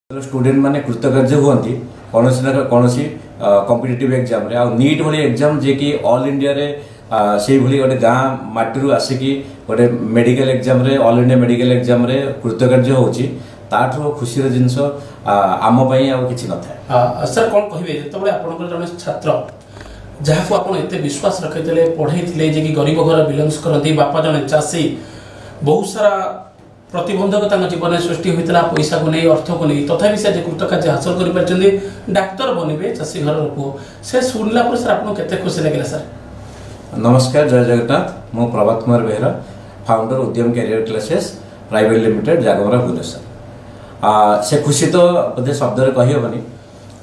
Student माने कृतकार्य हुअंती कौनसी ना कौनसी कॉम्पिटिटिव एग्जाम रे आ नीट भली एग्जाम जे कि ऑल इंडिया रे से भली गोटे गाँ माटीरू आसिकी गोटे मेडिकल एग्जाम रे ऑल इंडिया मेडिकल एग्जाम रे कृतकार्य होउची ताठो खुशीर जिंस आम पई आ किछि न थाए। सर कौन कहबे जेतबे आपनकर जने छात्र जहाँ को आपन एते विश्वास रखैतले पढैथिले जे कि गरीब घर बिलोंग्स करती बापा जने चासी बहुत सारा प्रतिबंधक जीवन में सृष्टि होता पैसा को नहीं अर्थ को नहीं तथापि से कृतकार्य हासिल कर डाक्तर बनवे चाषी घर पुओ से शुणला पर सर आपको केते खुशी लगे सर। नमस्कार, जय जगन्नाथ। मु Prabhat Kumar Behera, founder Udyam career classes private limited Jagamara Bhubaneswar. से खुशी तो बोधे शब्द कही हेनी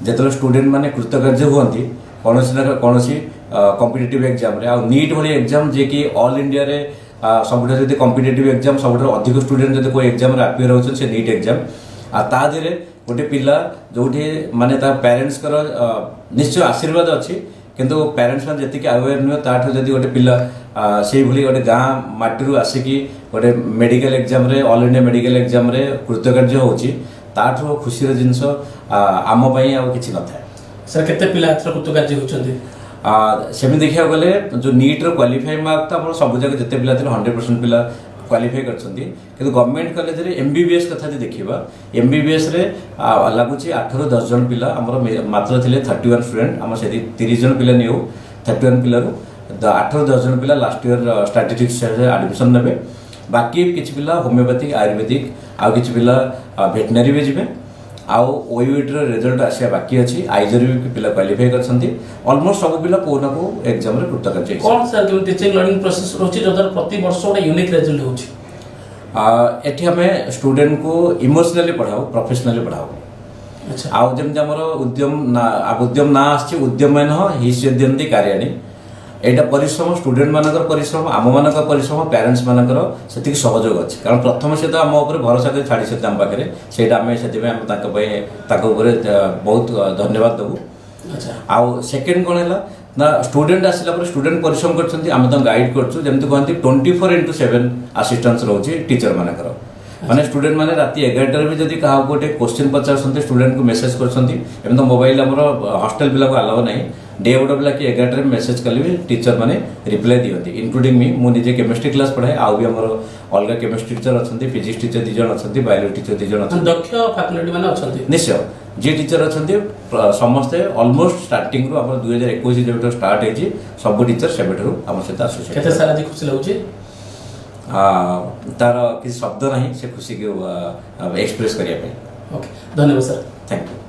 जो स्टूडेंट माने कृतकार्य हुअंती कौनसी ना कौनसी कॉम्पिटिटिव एग्जाम रे आ नीट भली एग्जाम जे कि ऑल इंडिया रे सबुठे जब कॉम्पिटिटिव एग्जाम सबुठ अधिक स्टूडेंट जब कोई एग्जाम आपियर होती से नीट एग्जाम आ देहरे गोटे पिला जो माने पेरेंट्स कर निश्चय आशीर्वाद अच्छी किंतु पेरेंट्स मैंने जी अवेयर नुहे ताठू जब गोटे पिला से भली गोटे गाँ माटीरू आसिकी गोटे मेडिकल एग्जाम रे ऑल इंडिया मेडिकल एग्जाम रे कृतकार्य होउची ताठू खुशीर जिंस आम पई आ किछि न थाए। सर केते पिला एथर कृतकार्य होचंदी सेमी देखा गले जो नीट क्वालिफाई मार्क तो आप सब जगह जिते पिला 100% पिला क्वालिफाई करछंती किंतु गवर्नमेंट कॉलेज रे एमबीबीएस कथा जे देखिबा एमबीबीएस रे लागुची 8 ରୁ 10 जन पिला हमर मात्र थिले 31 स्टूडेंट हम से 30 जन पिला नियो 31 पिला रो 8 ରୁ 10 जन पिला लास्ट ईयर स्टैटिस्टिक्स रे एडमिशन नेबे बाकी किछि पिला होमियोपैथिक आयुर्वेदिक आ किछि पिला वेटनरी भी जिबे आउ ओयूईटी रिजल्ट आसिया बाकी अच्छी आईजर भी पिला क्वालिफाई करछंती ऑलमोस्ट सब पिला को ना को एग्जाम रे कृतकार्य कोन सर के टीचिंग लर्निंग प्रोसेस रोची जदर प्रति वर्ष ओटा यूनिक रिजल्ट होची एठी हमें स्टूडेंट को इमोशनली पढ़ाओ प्रोफेशनली पढ़ाओ। अच्छा आउ जेम हमर उद्यम ना आछि उद्यम मन ही सिद्ध्यंती कार्याणि एटा परिश्रम स्टूडेंट मानकर परिश्रम आम मानकर परिश्रम पेरेंट्स मानकर सेतिक सहयोग अछि कारण प्रथम से तो आम ऊपर भरोसा कर छाड़ी से आम पाखे सेटा आम से बहुत धन्यवाद देबू। अच्छा आउ सेकेंड कौन है ना स्टूडेंट आसला पर स्टूडेंट परिश्रम करछंती आम तो गाइड करछु जेमति कहंती 24/7 असिस्टेंस रहउची टीचर मानकर माने स्टूडेंट माने राति 11 भी जदि कहा गोटे क्वेश्चन पचारछंती स्टूडेंट को मेसेज करछंती एम तो मोबाइल हमर हॉस्टल पिला को अलाउ नहीं डे आउट पिला कि 11 मेसेज कले भी टीचर माने रिप्लाई दियंती इंक्लूडिंग मी मु निजे केमिस्ट्री क्लास पढ़ाए आउ भी हमर अलग केमिस्ट्री टीचर अछंती फिजिक्स टीचर 2 जन अछंती बायोलॉजी टीचर 2 जन अछंती दक्ष फैकल्टी माने अछंती निश्चय जे टीचर अछंती समस्ते ऑलमोस्ट स्टार्टिंग रो हमर 2021 जेबेटो स्टार्ट हेजी सब टीचर सेबेटरो हमर सहित एसोसिएट केते सारा जी खुशी लागुची तार किसी शब्द नहीं से खुशी को एक्सप्रेस करिया पे। ओके धन्यवाद सर। Thank you.